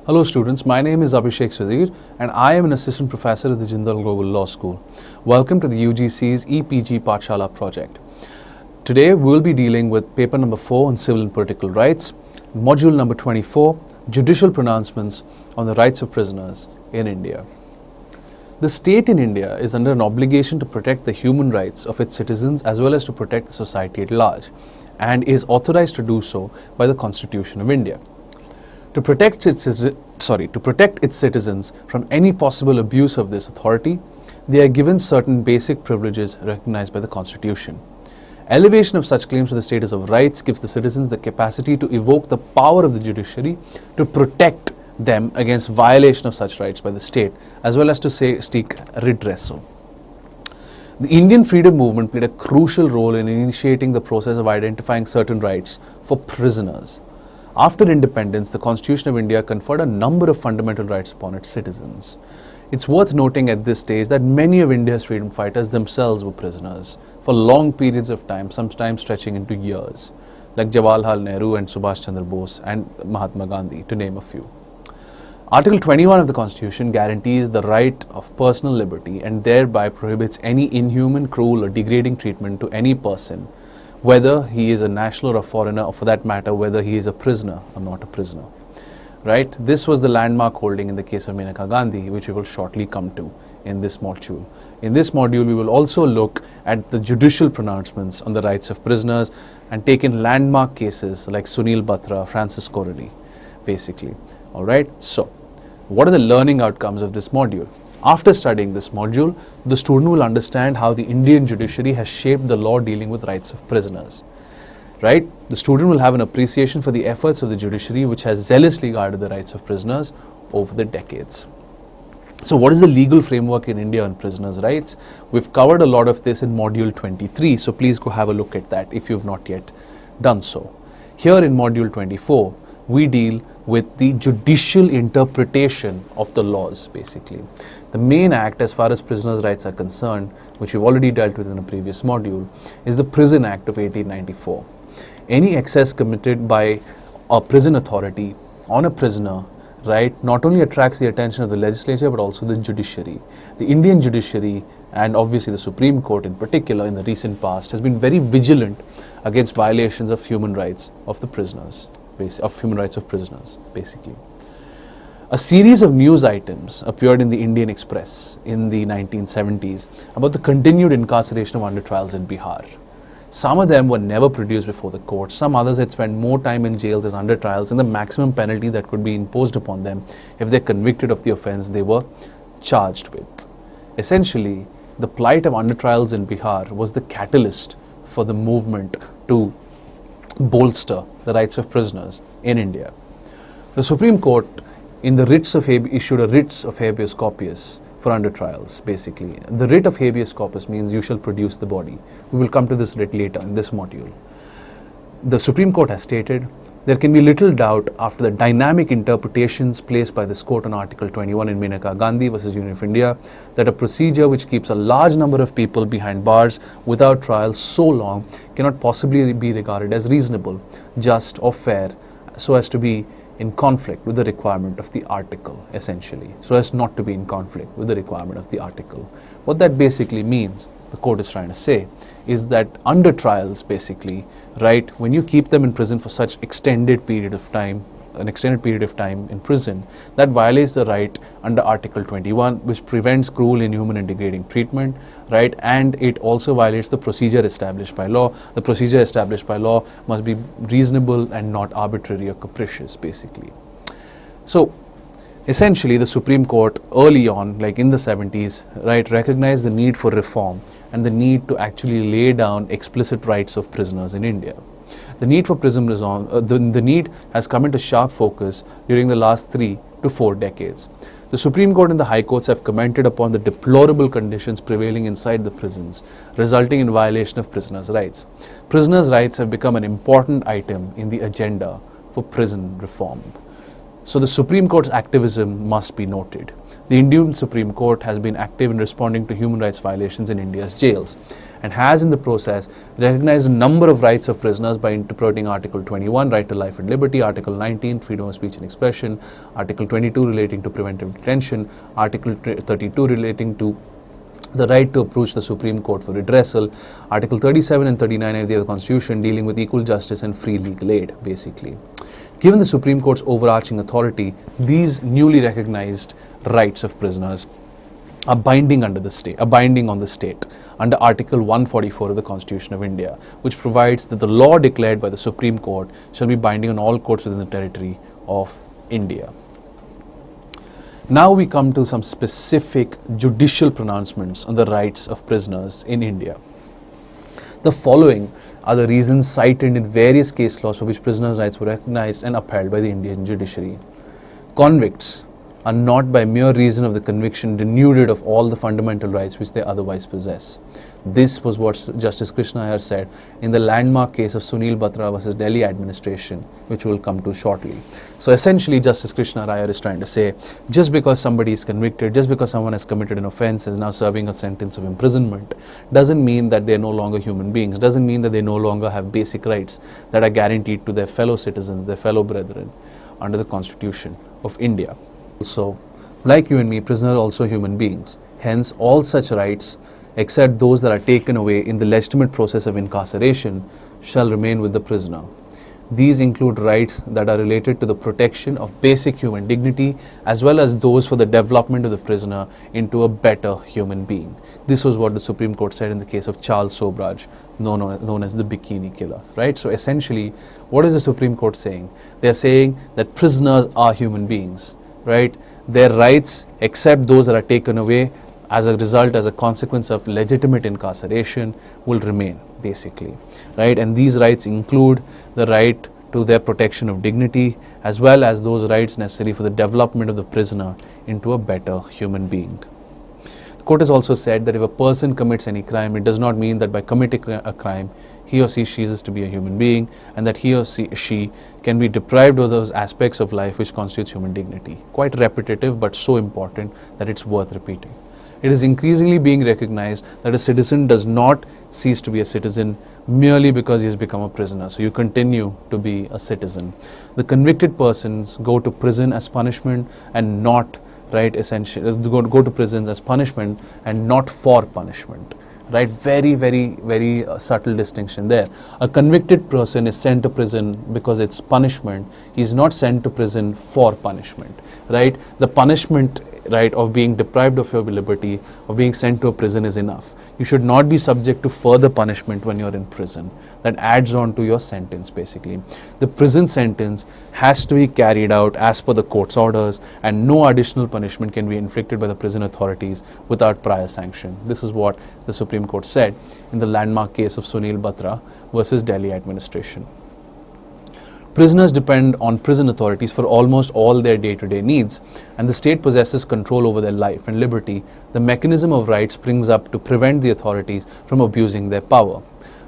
Hello students, my name is Abhishek Sudhir and I am an assistant professor at the Jindal Global Law School. Welcome to the UGC's EPG Pathshala project. Today we will be dealing with paper number 4 on civil and political rights, module number 24, judicial pronouncements on the rights of prisoners in India. The state in India is under an obligation to protect the human rights of its citizens as well as to protect the society at large, and is authorized to do so by the Constitution of India. To protect its citizens from any possible abuse of this authority, they are given certain basic privileges recognized by the Constitution. Elevation of such claims to the status of rights gives the citizens the capacity to evoke the power of the judiciary to protect them against violation of such rights by the state, as well as to seek redressal. The Indian freedom movement played a crucial role in initiating the process of identifying certain rights for prisoners. After independence, the Constitution of India conferred a number of fundamental rights upon its citizens. It's worth noting at this stage that many of India's freedom fighters themselves were prisoners for long periods of time, sometimes stretching into years, like Jawaharlal Nehru and Subhash Chandra Bose and Mahatma Gandhi, to name a few. Article 21 of the Constitution guarantees the right of personal liberty and thereby prohibits any inhuman, cruel or degrading treatment to any person, whether he is a national or a foreigner, or for that matter, whether he is a prisoner or not a prisoner. Right? This was the landmark holding in the case of Maneka Gandhi, which we will shortly come to in this module. In this module, we will also look at the judicial pronouncements on the rights of prisoners and take in landmark cases like Sunil Batra, Francis Corelli, basically. Alright, so what are the learning outcomes of this module? After studying this module, the student will understand how the Indian judiciary has shaped the law dealing with rights of prisoners. Right? The student will have an appreciation for the efforts of the judiciary, which has zealously guarded the rights of prisoners over the decades. So what is the legal framework in India on prisoners' rights? We've covered a lot of this in module 23, so please go have a look at that if you've not yet done so. Here in module 24, we deal with the judicial interpretation of the laws, basically. The main act as far as prisoners' rights are concerned, which we've already dealt with in a previous module, is the Prison Act of 1894. Any excess committed by a prison authority on a prisoner, right, not only attracts the attention of the legislature but also the judiciary. The Indian judiciary, and obviously the Supreme Court in particular in the recent past, has been very vigilant against violations of human rights of the prisoners. Of human rights of prisoners, basically. A series of news items appeared in the Indian Express in the 1970s about the continued incarceration of under trials in Bihar. Some of them were never produced before the court. Some others had spent more time in jails as under trials, and the maximum penalty that could be imposed upon them if they're convicted of the offense they were charged with. Essentially, the plight of under trials in Bihar was the catalyst for the movement to bolster the rights of prisoners in India. The Supreme Court issued a writs of habeas corpus for under trials, basically. The writ of habeas corpus means you shall produce the body. We will come to this writ later in this module. The Supreme Court has stated there can be little doubt after the dynamic interpretations placed by this court on Article 21 in Maneka Gandhi versus Union of India that a procedure which keeps a large number of people behind bars without trial so long cannot possibly be regarded as reasonable, just or fair, so as to be in conflict with the requirement of the article, essentially, so as not to be in conflict with the requirement of the article. What that basically means, the court is trying to say, is that under trials, basically, right, when you keep them in prison for such an extended period of time in prison, that violates the right under Article 21, which prevents cruel, inhuman and degrading treatment, right, and it also violates the procedure established by law. The procedure established by law must be reasonable and not arbitrary or capricious, basically. So, essentially, the Supreme Court early on, like in the 70s, right, recognized the need for reform and the need to actually lay down explicit rights of prisoners in India. The need for prison reform, the need has come into sharp focus during the last 3 to 4 decades. The Supreme Court and the High Courts have commented upon the deplorable conditions prevailing inside the prisons, resulting in violation of prisoners' rights. Prisoners' rights have become an important item in the agenda for prison reform. So the Supreme Court's activism must be noted. The Indian Supreme Court has been active in responding to human rights violations in India's jails and has in the process recognized a number of rights of prisoners by interpreting Article 21, right to life and liberty, Article 19, freedom of speech and expression, Article 22 relating to preventive detention, Article 32 relating to the right to approach the Supreme Court for redressal, Article 37 and 39 of the Constitution dealing with equal justice and free legal aid, basically. Given the Supreme Court's overarching authority, these newly recognized rights of prisoners are binding on the state under Article 144 of the Constitution of India, which provides that the law declared by the Supreme Court shall be binding on all courts within the territory of India. Now we come to some specific judicial pronouncements on the rights of prisoners in India. The following are the reasons cited in various case laws for which prisoners' rights were recognized and upheld by the Indian judiciary. Convicts are not by mere reason of the conviction denuded of all the fundamental rights which they otherwise possess. This was what Justice Krishna Iyer said in the landmark case of Sunil Batra versus Delhi administration, which we will come to shortly. So essentially, Justice Krishna Iyer is trying to say, just because somebody is convicted, just because someone has committed an offense, is now serving a sentence of imprisonment, doesn't mean that they are no longer human beings, doesn't mean that they no longer have basic rights that are guaranteed to their fellow citizens, their fellow brethren, under the Constitution of India. Also, like you and me, prisoners are also human beings. Hence, all such rights, except those that are taken away in the legitimate process of incarceration, shall remain with the prisoner. These include rights that are related to the protection of basic human dignity, as well as those for the development of the prisoner into a better human being. This was what the Supreme Court said in the case of Charles Sobraj, known as the Bikini Killer, right? So essentially, what is the Supreme Court saying? They are saying that prisoners are human beings, right? Their rights, except those that are taken away as a result, as a consequence of legitimate incarceration, will remain, basically, right? And these rights include the right to their protection of dignity, as well as those rights necessary for the development of the prisoner into a better human being. The court has also said that if a person commits any crime, it does not mean that by committing a crime, he or she ceases to be a human being, and that he or she can be deprived of those aspects of life which constitutes human dignity. Quite repetitive, but so important that it's worth repeating. It is increasingly being recognized that a citizen does not cease to be a citizen merely because he has become a prisoner. So you continue to be a citizen. The convicted persons go to prison as punishment and not, right, essentially, go to prisons as punishment and not for punishment. Right, very subtle distinction there. A convicted person is sent to prison because it's punishment. He's not sent to prison for punishment, right? The punishment, right, of being deprived of your liberty, of being sent to a prison is enough. You should not be subject to further punishment when you're in prison. That adds on to your sentence, basically. The prison sentence has to be carried out as per the court's orders, and no additional punishment can be inflicted by the prison authorities without prior sanction. This is what the Supreme Court said in the landmark case of Sunil Batra versus Delhi administration. Prisoners depend on prison authorities for almost all their day-to-day needs, and the state possesses control over their life and liberty. The mechanism of right springs up to prevent the authorities from abusing their power.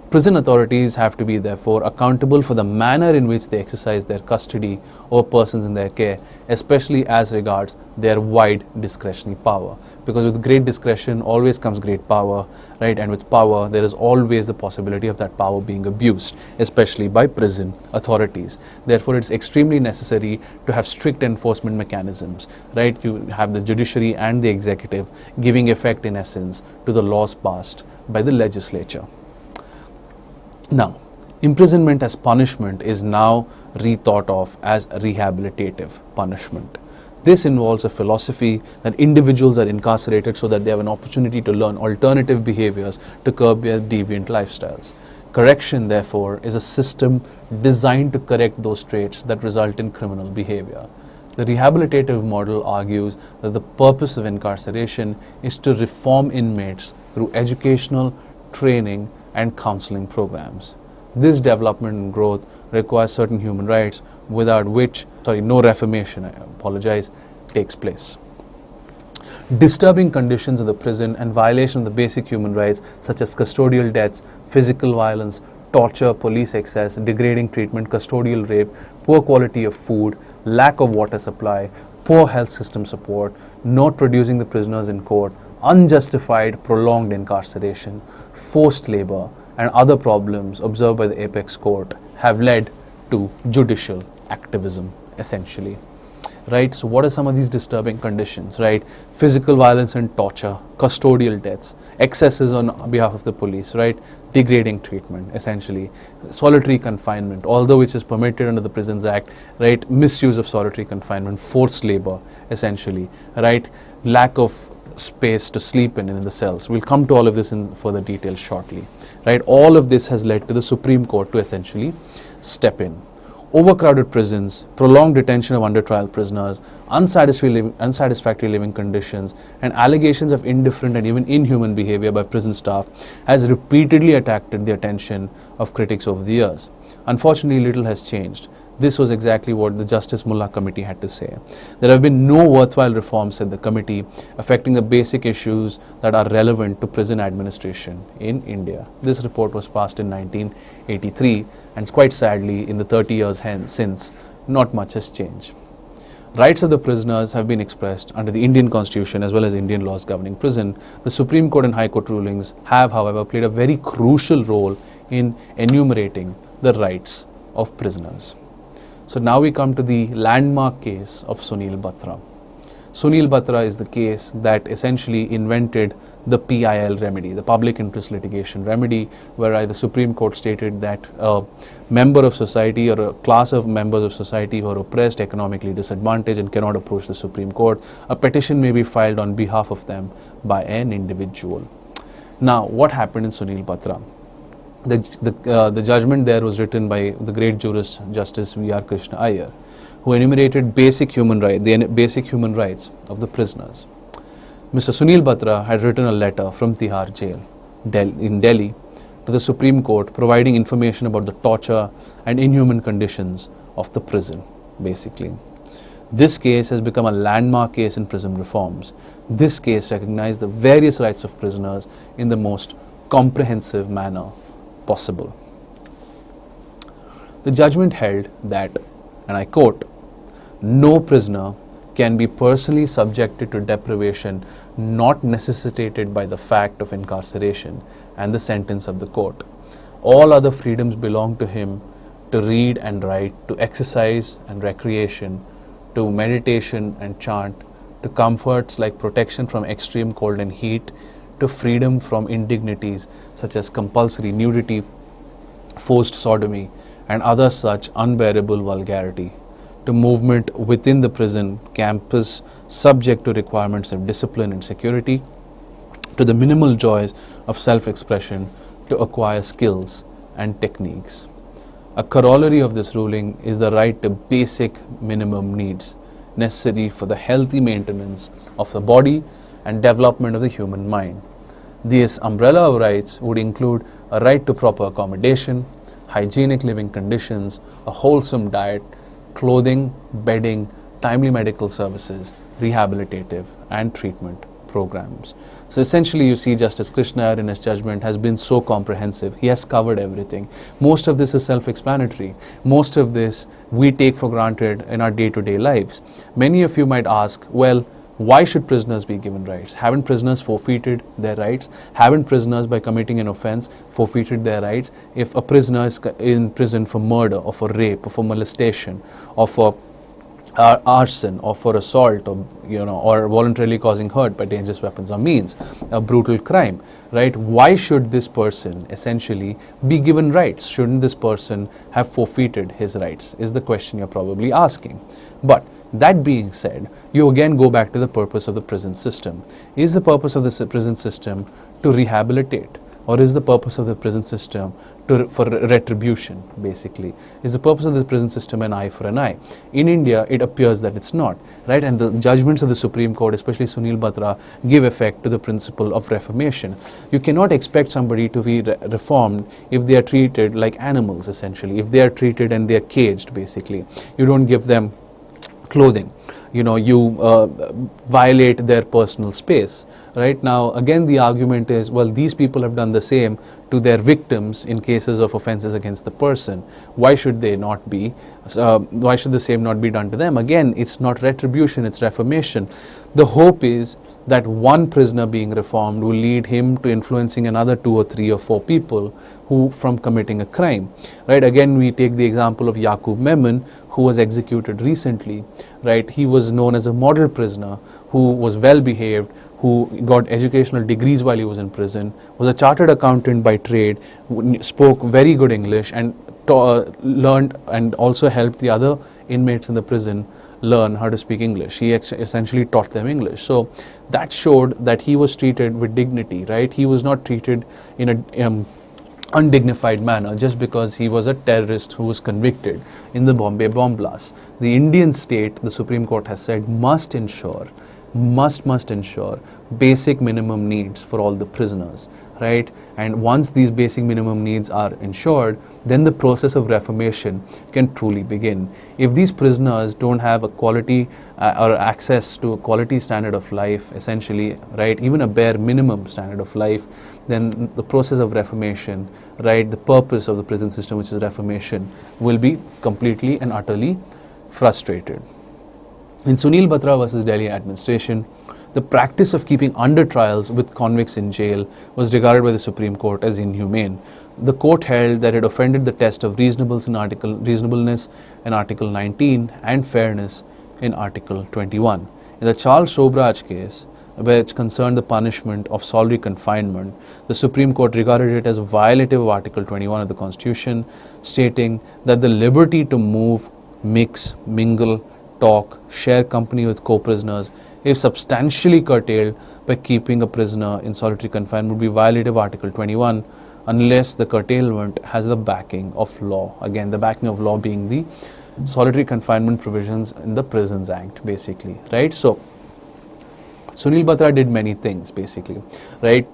Prison authorities have to be, therefore, accountable for the manner in which they exercise their custody over persons in their care, especially as regards their wide discretionary power. Because with great discretion always comes great power, right? And with power, there is always the possibility of that power being abused, especially by prison authorities. Therefore, it's extremely necessary to have strict enforcement mechanisms, right? You have the judiciary and the executive giving effect, in essence, to the laws passed by the legislature. Now, imprisonment as punishment is now rethought of as rehabilitative punishment. This involves a philosophy that individuals are incarcerated so that they have an opportunity to learn alternative behaviors to curb their deviant lifestyles. Correction, therefore, is a system designed to correct those traits that result in criminal behavior. The rehabilitative model argues that the purpose of incarceration is to reform inmates through educational, training, and counseling programs. This development and growth requires certain human rights without which, no reformation, takes place. Disturbing conditions of the prison and violation of the basic human rights such as custodial deaths, physical violence, torture, police excess, degrading treatment, custodial rape, poor quality of food, lack of water supply, poor health system support, not producing the prisoners in court, unjustified prolonged incarceration, forced labor, and other problems observed by the apex court have led to judicial activism, essentially. Right, so what are some of these disturbing conditions? Right, physical violence and torture, custodial deaths, excesses on behalf of the police, right, degrading treatment, essentially, solitary confinement, although which is permitted under the Prisons Act, right, misuse of solitary confinement, forced labor, essentially, right, lack of space to sleep in the cells. We'll come to all of this in further detail shortly, right. All of this has led to the Supreme Court to essentially step in. Overcrowded prisons, prolonged detention of under trial prisoners, unsatisfactory living conditions, and allegations of indifferent and even inhuman behavior by prison staff has repeatedly attracted the attention of critics over the years. Unfortunately, little has changed. This was exactly what the Justice Mullah Committee had to say. There have been no worthwhile reforms, said the committee, affecting the basic issues that are relevant to prison administration in India. This report was passed in 1983, and quite sadly, in the 30 years since, not much has changed. Rights of the prisoners have been expressed under the Indian Constitution as well as Indian laws governing prison. The Supreme Court and High Court rulings have, however, played a very crucial role in enumerating the rights of prisoners. So now we come to the landmark case of Sunil Batra. Sunil Batra is the case that essentially invented the PIL remedy, the public interest litigation remedy, where the Supreme Court stated that a member of society or a class of members of society who are oppressed, economically disadvantaged and cannot approach the Supreme Court, a petition may be filed on behalf of them by an individual. Now, what happened in Sunil Batra? The judgment there was written by the great jurist Justice V.R. Krishna Iyer, who enumerated basic human rights of the prisoners. Mr. Sunil Batra had written a letter from Tihar jail in Delhi to the Supreme Court providing information about the torture and inhuman conditions of the prison, basically. This case has become a landmark case in prison reforms. This case recognized the various rights of prisoners in the most comprehensive manner possible. The judgment held that, and I quote, "No prisoner can be personally subjected to deprivation not necessitated by the fact of incarceration and the sentence of the court. All other freedoms belong to him to read and write, to exercise and recreation, to meditation and chant, to comforts like protection from extreme cold and heat, to freedom from indignities such as compulsory nudity, forced sodomy, and other such unbearable vulgarity, to movement within the prison campus subject to requirements of discipline and security, to the minimal joys of self-expression, to acquire skills and techniques." A corollary of this ruling is the right to basic minimum needs necessary for the healthy maintenance of the body and development of the human mind. This umbrella of rights would include a right to proper accommodation, hygienic living conditions, a wholesome diet, clothing, bedding, timely medical services, rehabilitative and treatment programs. So essentially, you see Justice Krishna Iyer in his judgment has been so comprehensive. He has covered everything. Most of this is self-explanatory. Most of this we take for granted in our day-to-day lives. Many of you might ask, well, why should prisoners be given rights? Haven't prisoners forfeited their rights? Haven't prisoners, by committing an offense, forfeited their rights? If a prisoner is in prison for murder or for rape or for molestation or for arson or for assault or voluntarily causing hurt by dangerous weapons or means, a brutal crime, right? Why should this person essentially be given rights? Shouldn't this person have forfeited his rights, is the question you're probably asking. But that being said, you again go back to the purpose of the prison system. Is the purpose of the prison system to rehabilitate? Or is the purpose of the prison system for retribution, basically? Is the purpose of the prison system an eye for an eye? In India, it appears that it's not, right? And the judgments of the Supreme Court, especially Sunil Batra, give effect to the principle of reformation. You cannot expect somebody to be reformed if they are treated like animals, essentially. If they are treated and they are caged, basically. You don't give them clothing, violate their personal space. Right now, again, the argument is, well, these people have done the same to their victims in cases of offenses against the person. Why should they not be? Why should the same not be done to them? Again, it's not retribution, it's reformation. The hope is that one prisoner being reformed will lead him to influencing another 2 or 3 or 4 people who from committing a crime. Right? Again, we take the example of Yaqub Memon, who was executed recently. Right? He was known as a model prisoner who was well behaved, who got educational degrees while he was in prison, was a chartered accountant by trade, spoke very good English, and learned and also helped the other inmates in the prison learn how to speak English. He essentially taught them English. So that showed that he was treated with dignity, right? He was not treated in a undignified manner just because he was a terrorist who was convicted in the Bombay bomb blast. The Indian state, the Supreme Court has said, must ensure basic minimum needs for all the prisoners, right? And once these basic minimum needs are ensured, then the process of reformation can truly begin. If these prisoners don't have a quality or access to a quality standard of life, essentially, right, even a bare minimum standard of life, then the process of reformation, right, the purpose of the prison system, which is reformation, will be completely and utterly frustrated. In Sunil Batra versus Delhi administration, the practice of keeping under trials with convicts in jail was regarded by the Supreme Court as inhumane. The court held that it offended the test of reasonableness in Article 19 and fairness in Article 21. In the Charles Sobraj case, which concerned the punishment of solitary confinement, the Supreme Court regarded it as violative of Article 21 of the Constitution, stating that the liberty to move, mix, mingle, talk, share company with co-prisoners, if substantially curtailed by keeping a prisoner in solitary confinement, would be violative of Article 21 unless the curtailment has the backing of law. Again, the backing of law being the solitary confinement provisions in the Prisons Act, basically, right? So, Sunil Batra did many things, basically, right?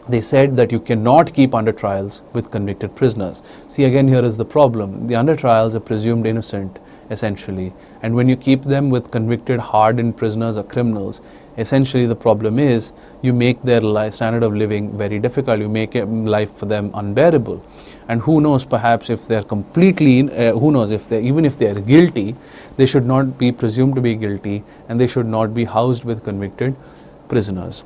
They said that you cannot keep under trials with convicted prisoners. See, again, here is the problem. The under trials are presumed innocent, essentially. And when you keep them with convicted, hardened prisoners or criminals, essentially the problem is you make their standard of living very difficult. You make life for them unbearable. And who knows, perhaps if they're completely, even if they're guilty, they should not be presumed to be guilty and they should not be housed with convicted prisoners.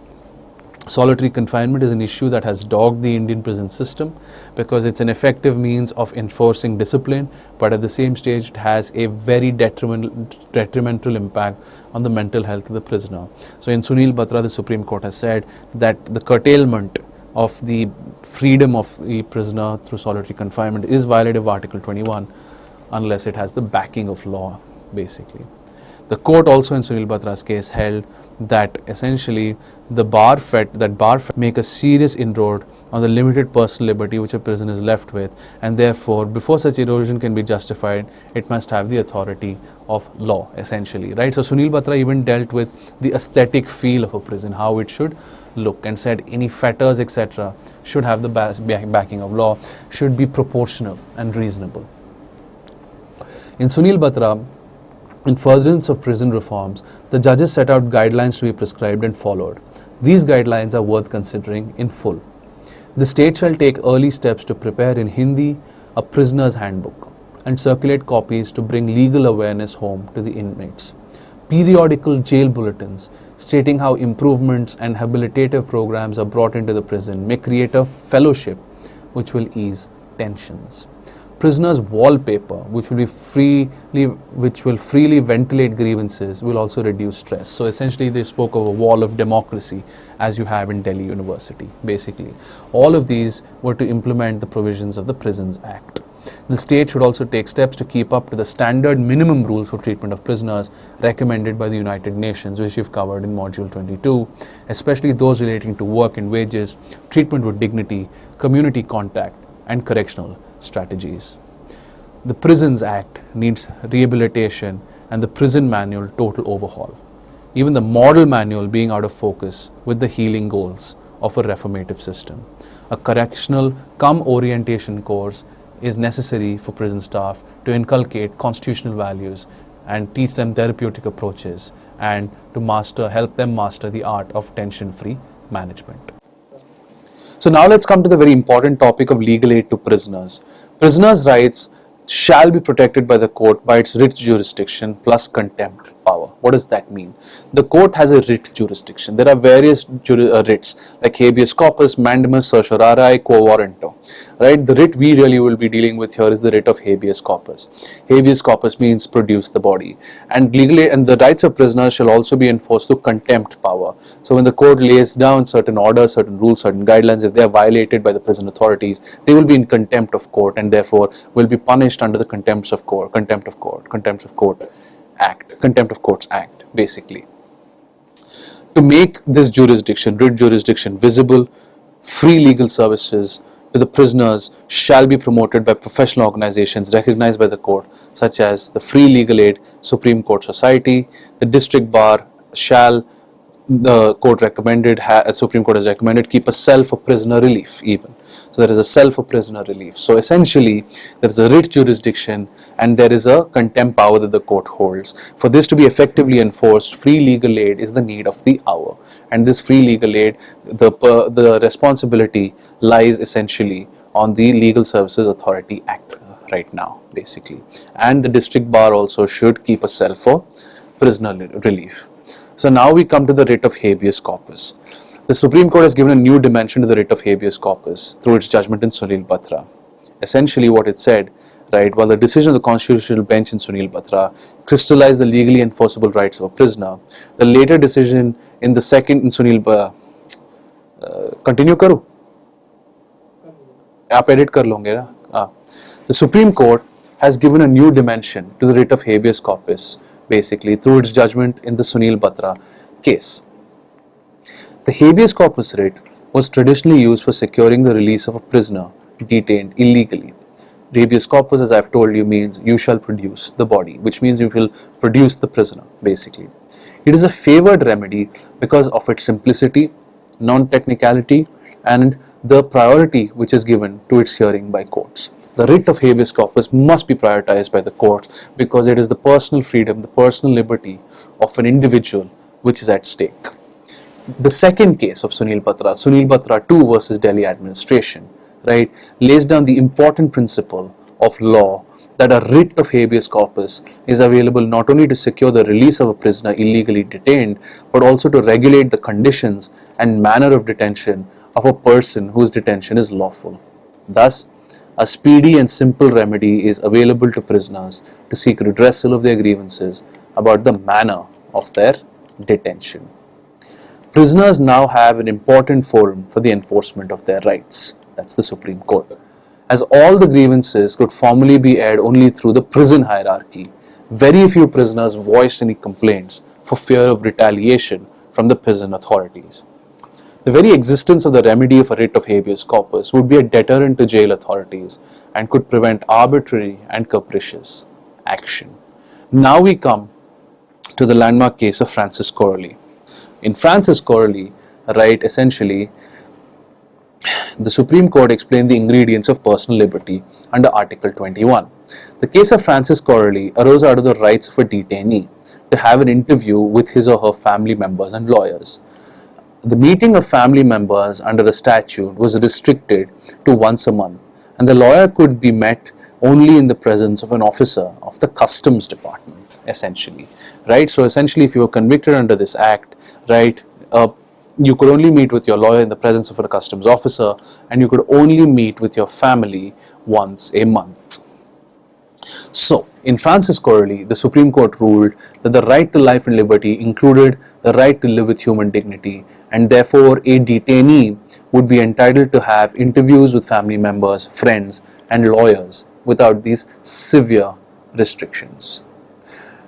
Solitary confinement is an issue that has dogged the Indian prison system because it's an effective means of enforcing discipline, but at the same stage it has a very detrimental impact on the mental health of the prisoner. So in Sunil Batra, the Supreme Court has said that the curtailment of the freedom of the prisoner through solitary confinement is violative of Article 21 unless it has the backing of law, basically. The court also in Sunil Batra's case held that essentially the bar fet make a serious inroad on the limited personal liberty which a prison is left with, and therefore before such erosion can be justified, it must have the authority of law, essentially, right? So Sunil Batra even dealt with the aesthetic feel of a prison, how it should look, and said any fetters, etc. should have the backing of law, should be proportional and reasonable. In Sunil Batra, in furtherance of prison reforms, the judges set out guidelines to be prescribed and followed. These guidelines are worth considering in full. The state shall take early steps to prepare in Hindi a prisoner's handbook and circulate copies to bring legal awareness home to the inmates. Periodical jail bulletins stating how improvements and habilitative programs are brought into the prison may create a fellowship which will ease tensions. Prisoners' wallpaper, which will freely ventilate grievances, will also reduce stress. So essentially, they spoke of a wall of democracy, as you have in Delhi University, basically. All of these were to implement the provisions of the Prisons Act. The state should also take steps to keep up to the standard minimum rules for treatment of prisoners recommended by the United Nations, which we've covered in Module 22, especially those relating to work and wages, treatment with dignity, community contact, and correctional strategies. The Prisons Act needs rehabilitation and the prison manual total overhaul. Even the model manual being out of focus with the healing goals of a reformative system. A correctional orientation course is necessary for prison staff to inculcate constitutional values and teach them therapeutic approaches and to help them master the art of tension-free management. So now let's come to the very important topic of legal aid to prisoners. Prisoners' rights shall be protected by the court by its writ jurisdiction plus contempt power. What does that mean? The court has a writ jurisdiction. There are various writs like habeas corpus, mandamus, certiorari, quo warranto. Right? The writ we really will be dealing with here is the writ of habeas corpus. Habeas corpus means produce the body, and legally, and the rights of prisoners shall also be enforced through contempt power. So when the court lays down certain orders, certain rules, certain guidelines, if they are violated by the prison authorities, they will be in contempt of court and therefore will be punished under the Contempt of Courts Act, basically. To make this writ jurisdiction visible, free legal services to the prisoners shall be promoted by professional organizations recognized by the court, such as the Free Legal Aid Supreme Court Society. The district bar shall, the court recommended, Supreme Court has recommended, keep a cell for prisoner relief even. So there is a cell for prisoner relief. So essentially there is a writ jurisdiction and there is a contempt power that the court holds. For this to be effectively enforced, free legal aid is the need of the hour. And this free legal aid, the responsibility lies essentially on the Legal Services Authority Act right now, basically. And the district bar also should keep a cell for prisoner relief. So now we come to the writ of habeas corpus. The Supreme Court has given a new dimension to the writ of habeas corpus through its judgment in Sunil Batra. Essentially what it said, right, while the decision of the Constitutional Bench in Sunil Batra crystallized the legally enforceable rights of a prisoner, the later decision in the second in Sunil Batra, continue करूँ? आप edit कर लोगे ना? The Supreme Court has given a new dimension to the writ of habeas corpus, basically through its judgment in the Sunil Batra case. The habeas corpus writ was traditionally used for securing the release of a prisoner detained illegally. Habeas corpus, as I've told you, means you shall produce the body, which means you will produce the prisoner, basically. It is a favored remedy because of its simplicity, non-technicality, and the priority which is given to its hearing by courts. The writ of habeas corpus must be prioritized by the courts because it is the personal freedom, the personal liberty of an individual which is at stake. The second case of Sunil Batra 2 versus Delhi administration, right, lays down the important principle of law that a writ of habeas corpus is available not only to secure the release of a prisoner illegally detained, but also to regulate the conditions and manner of detention of a person whose detention is lawful. Thus, a speedy and simple remedy is available to prisoners to seek redressal of their grievances about the manner of their detention. Prisoners now have an important forum for the enforcement of their rights. That's the Supreme Court. As all the grievances could formally be aired only through the prison hierarchy, very few prisoners voiced any complaints for fear of retaliation from the prison authorities. The very existence of the remedy of a writ of habeas corpus would be a deterrent to jail authorities and could prevent arbitrary and capricious action. Now we come to the landmark case of Francis Corley. In Francis Corley, right, essentially, the Supreme Court explained the ingredients of personal liberty under Article 21. The case of Francis Corley arose out of the rights of a detainee to have an interview with his or her family members and lawyers. The meeting of family members under the statute was restricted to once a month, and the lawyer could be met only in the presence of an officer of the Customs Department, essentially, right? So essentially, if you were convicted under this act, right, you could only meet with your lawyer in the presence of a customs officer, and you could only meet with your family once a month. So, in Francis Corley, the Supreme Court ruled that the right to life and liberty included the right to live with human dignity, and therefore a detainee would be entitled to have interviews with family members, friends, and lawyers without these severe restrictions.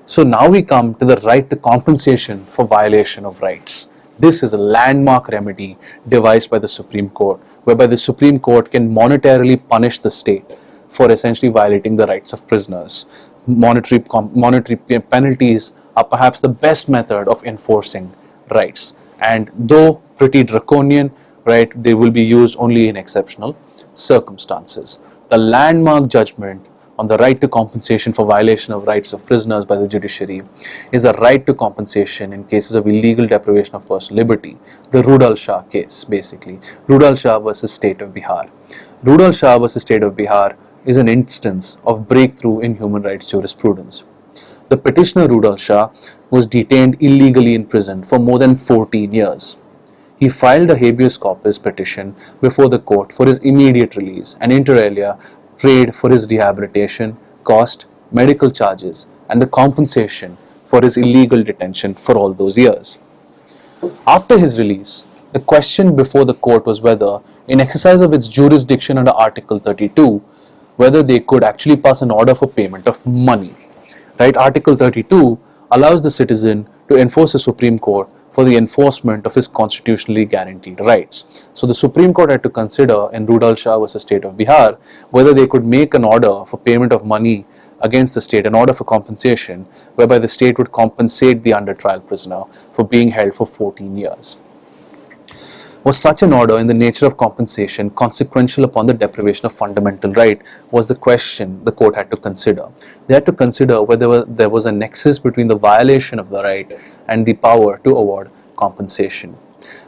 So now we come to the right to compensation for violation of rights. This is a landmark remedy devised by the Supreme Court, whereby the Supreme Court can monetarily punish the state for essentially violating the rights of prisoners. Monetary penalties are perhaps the best method of enforcing rights, and though pretty draconian, right, they will be used only in exceptional circumstances. The landmark judgment on the right to compensation for violation of rights of prisoners by the judiciary is the right to compensation in cases of illegal deprivation of personal liberty, the Rudal Shah case basically, Rudal Shah versus State of Bihar. Rudal Shah versus State of Bihar is an instance of breakthrough in human rights jurisprudence. The petitioner Rudal Shah was detained illegally in prison for more than 14 years. He filed a habeas corpus petition before the court for his immediate release and inter alia prayed for his rehabilitation, cost, medical charges, and the compensation for his illegal detention for all those years. After his release, the question before the court was whether, in exercise of its jurisdiction under Article 32, whether they could actually pass an order for payment of money. Right? Article 32 allows the citizen to enforce the Supreme Court for the enforcement of his constitutionally guaranteed rights. So the Supreme Court had to consider in Rudal Shah versus State of Bihar whether they could make an order for payment of money against the state, an order for compensation, whereby the state would compensate the under trial prisoner for being held for 14 years. Was such an order in the nature of compensation consequential upon the deprivation of fundamental right was the question the court had to consider. They had to consider whether there was a nexus between the violation of the right and the power to award compensation.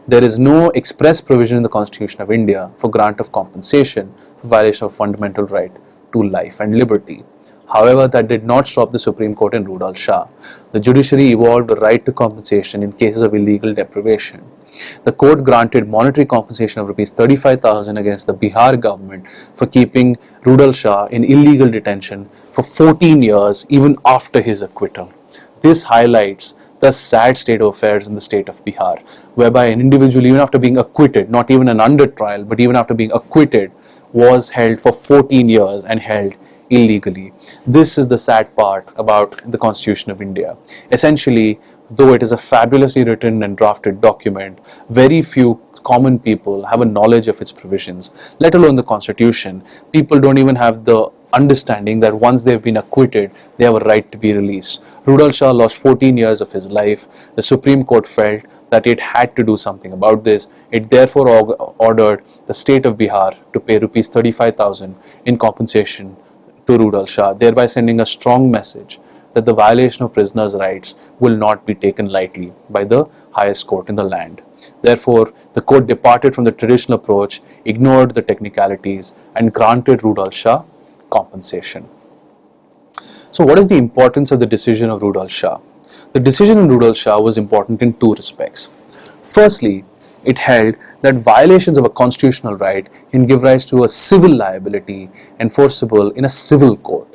There is no express provision in the Constitution of India for grant of compensation for violation of fundamental right to life and liberty. However, that did not stop the Supreme Court in Rudal Shah. The judiciary evolved a right to compensation in cases of illegal deprivation. The court granted monetary compensation of Rs 35,000 against the Bihar government for keeping Rudal Shah in illegal detention for 14 years even after his acquittal. This highlights the sad state of affairs in the state of Bihar, whereby an individual, even after being acquitted, not even an under trial, but even after being acquitted, was held for 14 years and held illegally. This is the sad part about the Constitution of India. Essentially, though it is a fabulously written and drafted document, very few common people have a knowledge of its provisions, let alone the Constitution. People don't even have the understanding that once they've been acquitted, they have a right to be released. Rudal Shah lost 14 years of his life. The Supreme Court felt that it had to do something about this. It therefore ordered the state of Bihar to pay Rs 35,000 in compensation to Rudal Shah, thereby sending a strong message that the violation of prisoners' rights will not be taken lightly by the highest court in the land. Therefore, the court departed from the traditional approach, ignored the technicalities, and granted Rudal Shah compensation. So, what is the importance of the decision of Rudal Shah? The decision in Rudal Shah was important in two respects. Firstly, it held that violations of a constitutional right can give rise to a civil liability enforceable in a civil court.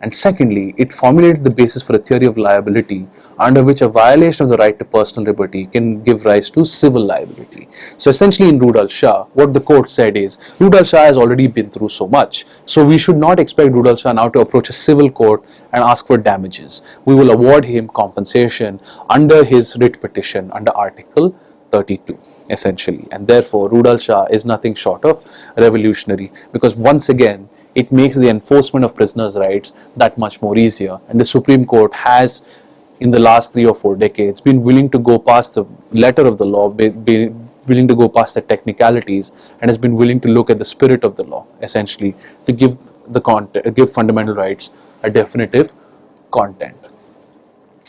And secondly, it formulated the basis for a theory of liability under which a violation of the right to personal liberty can give rise to civil liability. So essentially in Rudal Shah, what the court said is, Rudal Shah has already been through so much, so we should not expect Rudal Shah now to approach a civil court and ask for damages. We will award him compensation under his writ petition under Article 32. Essentially, and therefore Rudal Shah is nothing short of revolutionary, because once again it makes the enforcement of prisoners' rights that much more easier, and the Supreme Court has in the last 3 or 4 decades been willing to go past the letter of the law, be willing to go past the technicalities, and has been willing to look at the spirit of the law, essentially to give fundamental rights a definitive content.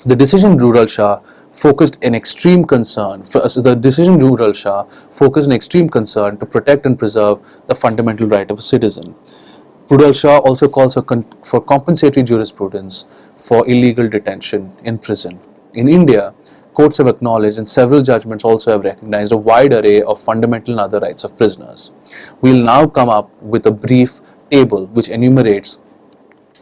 The decision Rudal Shah focused an extreme concern. The decision Rudal Shah focused an extreme concern to protect and preserve the fundamental right of a citizen. Rudal Shah also calls for compensatory jurisprudence for illegal detention in prison. In India, courts have acknowledged and several judgments also have recognized a wide array of fundamental and other rights of prisoners. We will now come up with a brief table which enumerates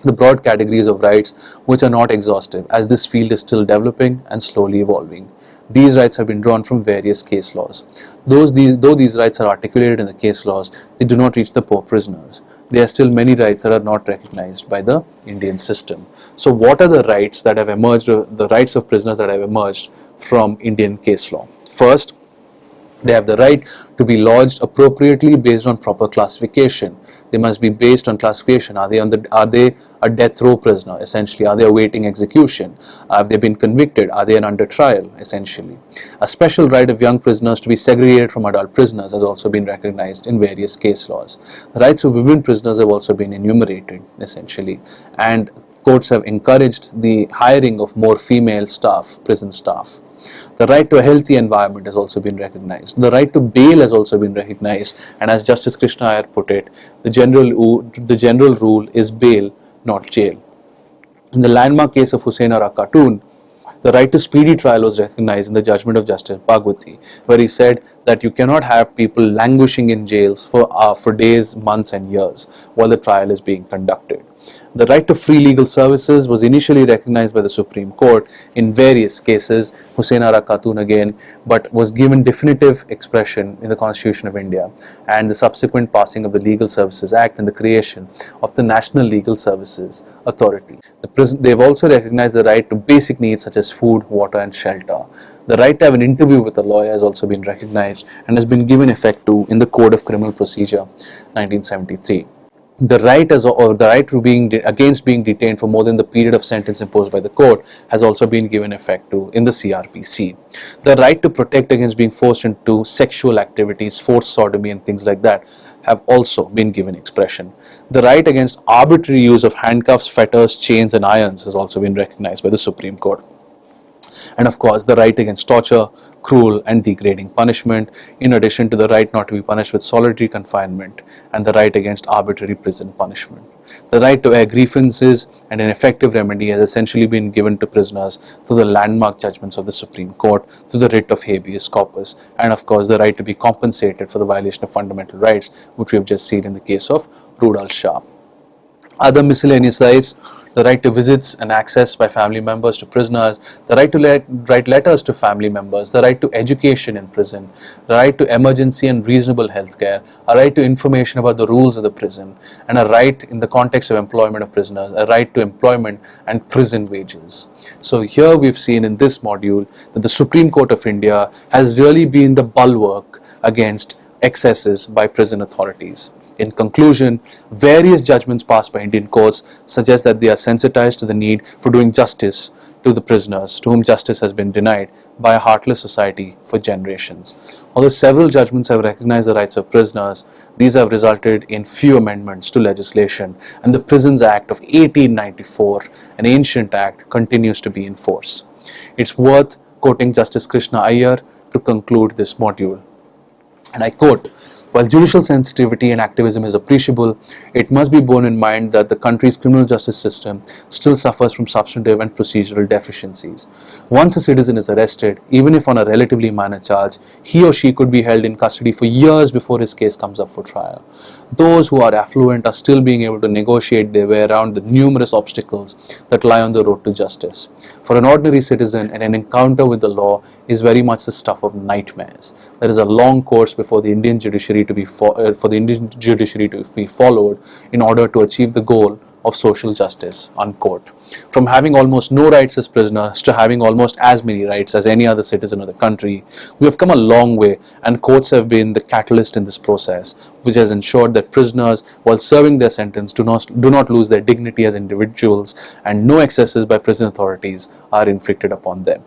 the broad categories of rights which are not exhaustive, as this field is still developing and slowly evolving. These rights have been drawn from various case laws. Though these rights are articulated in the case laws, they do not reach the poor prisoners. There are still many rights that are not recognized by the Indian system. So what are the rights that have emerged, the rights of prisoners that have emerged from Indian case law? First, they have the right to be lodged appropriately based on proper classification. They must be based on classification. Are they a death row prisoner? Essentially, are they awaiting execution? Have they been convicted? Are they under trial? Essentially, a special right of young prisoners to be segregated from adult prisoners has also been recognized in various case laws. The rights of women prisoners have also been enumerated, essentially, and courts have encouraged the hiring of more female staff, prison staff. The right to a healthy environment has also been recognized. The right to bail has also been recognized, and as Justice Krishna Iyer put it, the general rule is bail, not jail. In the landmark case of Hussain Ara Khatun, the right to speedy trial was recognized in the judgment of Justice Bhagwati, where he said that you cannot have people languishing in jails for days, months and years while the trial is being conducted. The right to free legal services was initially recognized by the Supreme Court in various cases, Hussain Ara Khatun again, but was given definitive expression in the Constitution of India and the subsequent passing of the Legal Services Act and the creation of the National Legal Services Authority. They've also recognized the right to basic needs such as food, water and shelter. The right to have an interview with a lawyer has also been recognized and has been given effect to in the Code of Criminal Procedure 1973. The right to against being detained for more than the period of sentence imposed by the court has also been given effect to in the CRPC. The right to protect against being forced into sexual activities, forced sodomy and things like that have also been given expression. The right against arbitrary use of handcuffs, fetters, chains and irons has also been recognized by the Supreme Court. And of course, the right against torture, cruel and degrading punishment, in addition to the right not to be punished with solitary confinement and the right against arbitrary prison punishment. The right to air grievances and an effective remedy has essentially been given to prisoners through the landmark judgments of the Supreme Court, through the writ of habeas corpus, and of course the right to be compensated for the violation of fundamental rights, which we have just seen in the case of Rudal Shah. Other miscellaneous rights: the right to visits and access by family members to prisoners, the right to write letters to family members, the right to education in prison, the right to emergency and reasonable health care, a right to information about the rules of the prison, and a right in the context of employment of prisoners, a right to employment and prison wages. So here we've seen in this module that the Supreme Court of India has really been the bulwark against excesses by prison authorities. In conclusion, various judgments passed by Indian courts suggest that they are sensitized to the need for doing justice to the prisoners to whom justice has been denied by a heartless society for generations. Although several judgments have recognized the rights of prisoners, these have resulted in few amendments to legislation, and the Prisons Act of 1894, an ancient act, continues to be in force. It's worth quoting Justice Krishna Iyer to conclude this module. And I quote, "While judicial sensitivity and activism is appreciable, it must be borne in mind that the country's criminal justice system still suffers from substantive and procedural deficiencies. Once a citizen is arrested, even if on a relatively minor charge, he or she could be held in custody for years before his case comes up for trial. Those who are affluent are still being able to negotiate their way around the numerous obstacles that lie on the road to justice. For an ordinary citizen, an encounter with the law is very much the stuff of nightmares. There is a long course before the Indian judiciary to be followed in order to achieve the goal of social justice," unquote. From having almost no rights as prisoners to having almost as many rights as any other citizen of the country, we have come a long way, and courts have been the catalyst in this process, which has ensured that prisoners, while serving their sentence, do not lose their dignity as individuals, and no excesses by prison authorities are inflicted upon them.